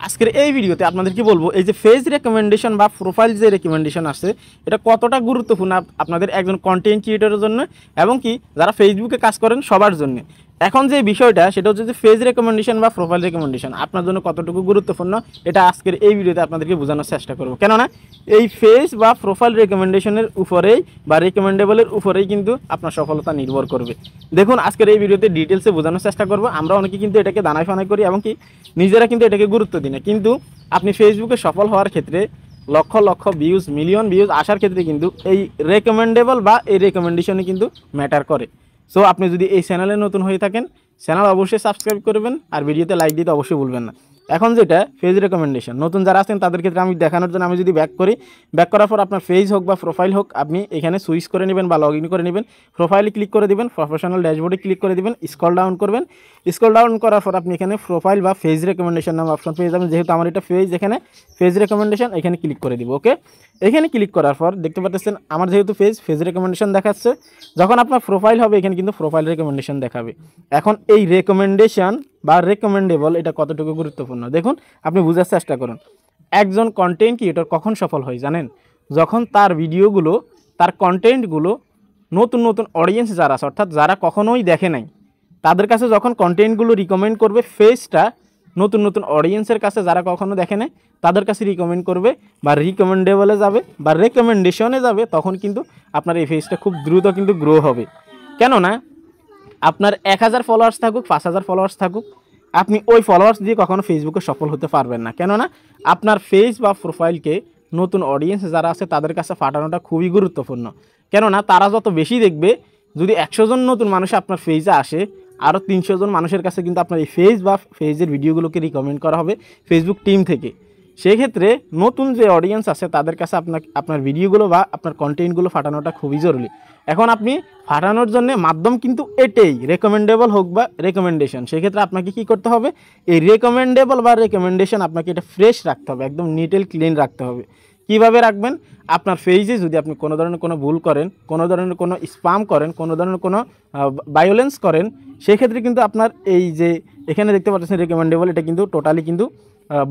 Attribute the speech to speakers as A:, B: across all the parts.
A: আজকের এই ভিডিওতে আপনাদেরকে বলবো এই যে পেজ রেকমেন্ডেশন বা প্রোফাইল যে রেকমেন্ডেশন আছে এটা কতটা গুরুত্বপূর্ণ আপনাদের একজন কন্টেন্ট ক্রিয়েটরের জন্য এবং কি যারা ফেসবুকে কাজ করেন সবার জন্য। এখন যে বিষয়টা সেটা হচ্ছে যে পেজ রেকমেন্ডেশন বা প্রোফাইল রেকমেন্ডেশন আপনার জন্য কতটুকু গুরুত্বপূর্ণ এটা আজকের এই ভিডিওতে আপনাদেরকে বোঝানোর চেষ্টা করব। কেননা এই পেজ বা প্রোফাইল রেকমেন্ডেশনের উপরেই বা রেকমেন্ডেবলের উপরেই কিন্তু আপনার সফলতা নির্ভর করবে। দেখুন আজকের এই ভিডিওতে ডিটেলসে বোঝানোর চেষ্টা করব। আমরা অনেকে কিন্তু এটাকে দানায় ফানাই করি এবং কি নিজেরা কিন্তু এটাকে গুরুত্ব দিই না, কিন্তু আপনি ফেসবুকে সফল হওয়ার ক্ষেত্রে lakh lakh views million views আসার ক্ষেত্রে কিন্তু এই রেকমেন্ডেবল বা এই রেকমেন্ডেশনে কিন্তু ম্যাটার করে। সো আপনি যদি এই চ্যানেলে নতুন হয়ে থাকেন চ্যানেল অবশ্যই সাবস্ক্রাইব করবেন আর ভিডিওতে লাইক দিতে অবশ্যই ভুলবেন না। এখন যেটা পেজ রেকমেন্ডেশন নতুন যারা আছেন তাদের ক্ষেত্রে আমি দেখানোর জন্য আমি যদি ব্যাক করার পর আপনার পেজ হোক বা প্রোফাইল হোক আপনি এখানে সুইচ করে নেবেন বা লগ ইন করে নেবেন। প্রোফাইলে ক্লিক করে দিবেন, প্রফেশনাল ড্যাশবোর্ডে ক্লিক করে দিবেন, স্ক্রল ডাউন করবেন। স্ক্রল ডাউন করার পর আপনি এখানে প্রোফাইল বা পেজ রেকমেন্ডেশন নাম অপশন পেয়ে যাবেন। যেহেতু আমার এটা পেজ, এখানে পেজ রেকমেন্ডেশন এখানে ক্লিক করে দিব। ওকে, এখানে ক্লিক করার পর দেখতে পাচ্ছেন আমার যেহেতু পেজ রেকমেন্ডেশন দেখাচ্ছে, যখন আপনার প্রোফাইল হবে এখানে কিন্তু প্রোফাইল রেকমেন্ডেশন দেখাবে। এখন এই রেকমেন্ডেশন বা রেকমেন্ডেবল এটা কতটুকু গুরুত্বপূর্ণ দেখুন, আপনি বোঝার চেষ্টা করুন। একজন কন্টেন্ট ক্রিয়েটর কখন সফল হয় জানেন? যখন তার ভিডিওগুলো, তার কন্টেন্টগুলো নতুন নতুন অডিয়েন্স যারা আছে অর্থাৎ যারা কখনোই দেখে নাই তাদের কাছে যখন কন্টেন্টগুলো রিকমেন্ড করবে, পেজটা নতুন নতুন অডিয়েন্সের কাছে যারা কখনো দেখে নাই তাদের কাছে রিকমেন্ড করবে বা রিকমেন্ডেবলে যাবে বা রেকমেন্ডেশনে যাবে, তখন কিন্তু আপনার এই পেজটা খুব দ্রুত কিন্তু গ্রো হবে। কেননা আপনার 1000 ফলোয়ার্স থাকুক 5000 ফলোয়ার্স থাকুক, আপনি ওই ফলোয়ার্স দিয়ে কখনো ফেসবুকে সফল হতে পারবেন না। কেননা আপনার পেজ বা প্রোফাইলকে নতুন অডিয়েন্স যারা আছে তাদের কাছে পাঠানোটা খুবই গুরুত্বপূর্ণ। কেননা তারা যত বেশি দেখবে, যদি 100 জন নতুন মানুষ আপনার পেজে আসে, আরও 300 জন মানুষের কাছে কিন্তু আপনার এই পেজ বা পেজের ভিডিওগুলোকে রিকমেন্ড করা হবে ফেসবুক টিম থেকে। সেক্ষেত্রে নতুন যে অডিয়েন্স আছে তাদের কাছে আপনার ভিডিওগুলো বা আপনার কন্টেন্টগুলো পাঠানোটা খুবই জরুরি। এখন আপনি পাঠানোর জন্য মাধ্যম কিন্তু এটাই, রেকমেন্ডেবল হোক বা রেকমেন্ডেশন। সেক্ষেত্রে আপনাকে কি করতে হবে, এই রেকমেন্ডেবল বা রেকমেন্ডেশন আপনাকে এটা ফ্রেশ রাখতে হবে, একদম নিট এন্ড ক্লিন রাখতে হবে। কিভাবে রাখবেন? আপনার পেজে যদি আপনি কোনো ধরনের কোনো ভুল করেন, কোনো ধরনের কোনো স্প্যাম করেন, কোনো ধরনের কোনো ভায়োলেন্স করেন, সেক্ষেত্রে কিন্তু আপনার এই যে এখানে দেখতে পাচ্ছেন রেকমেন্ডেবল, এটা কিন্তু টোটালি কিন্তু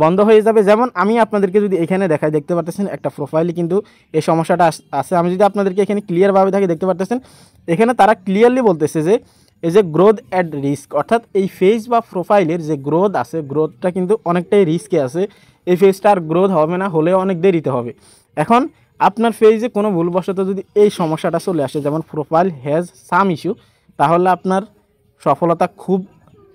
A: বন্ধ হয়ে যাবে। যেমন আমি আপনাদেরকে যদি এখানে দেখাই, দেখতে পাচ্ছেন একটা প্রোফাইলে কিন্তু এই সমস্যাটা আছে। আমি যদি আপনাদেরকে এখানে ক্লিয়ারভাবে দেখি, দেখতে পাচ্ছেন এখানে তারা ক্লিয়ারলি বলতেছে যে এই যে গ্রোথ অ্যাট রিস্ক, অর্থাৎ এই পেজ বা প্রোফাইলের যে গ্রোথ আছে, গ্রোথটা কিন্তু অনেকটাই রিস্কে আছে। এই পেজটা আর গ্রোথ হবে না, হলেও অনেক দেরিতে হবে। এখন আপনার পেজে কোনো ভুলবশত যদি এই সমস্যাটা চলে আসে, যেমন প্রোফাইল হ্যাজ সাম ইস্যু, তাহলে আপনার সফলতা খুব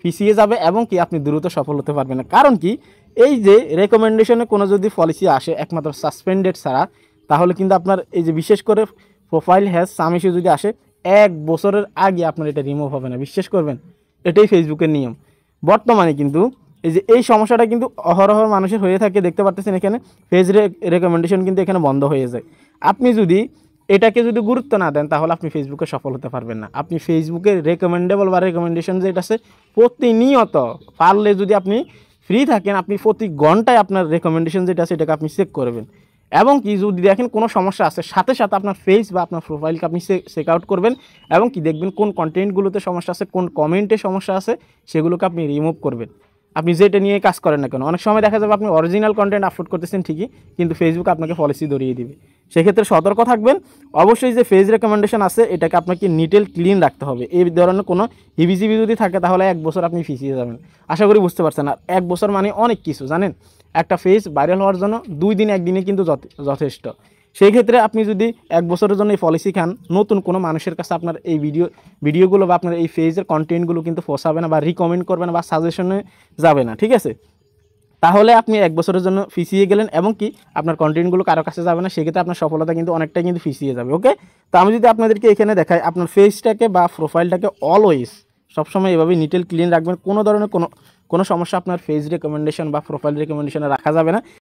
A: পিছিয়ে যাবে এবং কি আপনি দ্রুত সফল হতে পারবেন না। কারণ কি, এই যে রেকমেন্ডেশনে কোনো যদি পলিসি আসে একমাত্র সাসপেন্ডেড ছাড়া, তাহলে কিন্তু আপনার এই যে বিশেষ করে প্রোফাইল হ্যাজ সাম ইস্যু যদি আসে, 1 বছরের আগে আপনার এটা রিমুভ হবে না, বিশ্বাস করবেন। এটাই ফেসবুকের নিয়ম। বর্তমানে কিন্তু এই যে এই সমস্যাটা কিন্তু অহরহ মানুষের হয়ে থাকে। দেখতে পাচ্ছেন এখানে পেজ রেকমেন্ডেশন কিন্তু এখানে বন্ধ হয়ে যায়। আপনি যদি এটাকে যদি গুরুত্ব না দেন তাহলে আপনি ফেসবুকে সফল হতে পারবেন না। আপনি ফেসবুকের রেকমেন্ডেবল বা রেকমেন্ডেশন যেটা আছে প্রতিনিয়ত পারলে যদি আপনি ফ্রি থাকেন, আপনি প্রতি ঘন্টায় আপনার রেকমেন্ডেশন যেটা আছে এটাকে আপনি চেক করবেন। এবং কি যদি দেখেন কোনো সমস্যা আছে, সাথে সাথে আপনার পেজ বা আপনার প্রোফাইলকে আপনি চেক আউট করবেন এবং কি দেখবেন কোন কন্টেন্টগুলোতে সমস্যা আছে, কোন কমেন্টে সমস্যা আছে, সেগুলোকে আপনি রিমুভ করবেন। আপনি যেটা নিয়ে কাজ করেন না কেন, অনেক সময় দেখা যাবে আপনি অরিজিনাল কন্টেন্ট আপলোড করতেছেন ঠিকই, কিন্তু ফেসবুক আপনাকে পলিসি ধরিয়ে দিবে। সেক্ষেত্রে সতর্ক থাকবেন। অবশ্যই যে পেজ রেকমেন্ডেশন আছে এটাকে আপনাকে নিট এন্ড ক্লিন রাখতে হবে। এই ধরনের কোনো হিবিজিবি যদি থাকে তাহলে 1 বছর আপনি ফিসিয়ে যাবেন। আশা করি বুঝতে পারছেন। আর 1 বছর মানে অনেক কিছু জানেন। একটা পেজ ভাইরাল হওয়ার জন্য 2 দিন 1 দিনে কিন্তু যথেষ্ট। সেই ক্ষেত্রে আপনি যদি 1 বছরের জন্য এই পলিসি খান, নতুন কোনো মানুষের কাছে আপনার এই ভিডিওগুলো বা আপনার এই পেজের কন্টেন্টগুলো কিন্তু পৌঁছাবে না বা রিকমেন্ড করবে না বা সাজেশনে যাবে না, ঠিক আছে? তাহলে আপনি 1 বছরের জন্য ফিসিয়ে গেলেন এবং কি আপনার কন্টেন্টগুলো কারো কাছে যাবে না। সেক্ষেত্রে আপনার সফলতা কিন্তু অনেকটাই কিন্তু ফিসিয়ে যাবে। ওকে, তো আমি যদি আপনাদেরকে এখানে দেখাই, আপনার পেজটাকে বা প্রোফাইলটাকে অলওয়েজ সবসময় এভাবে নিট এন্ড ক্লিন রাখবেন। কোনো ধরনের কোনো সমস্যা আপনার পেজ রেকমেন্ডেশন বা প্রোফাইল রেকমেন্ডেশনে রাখা যাবে না।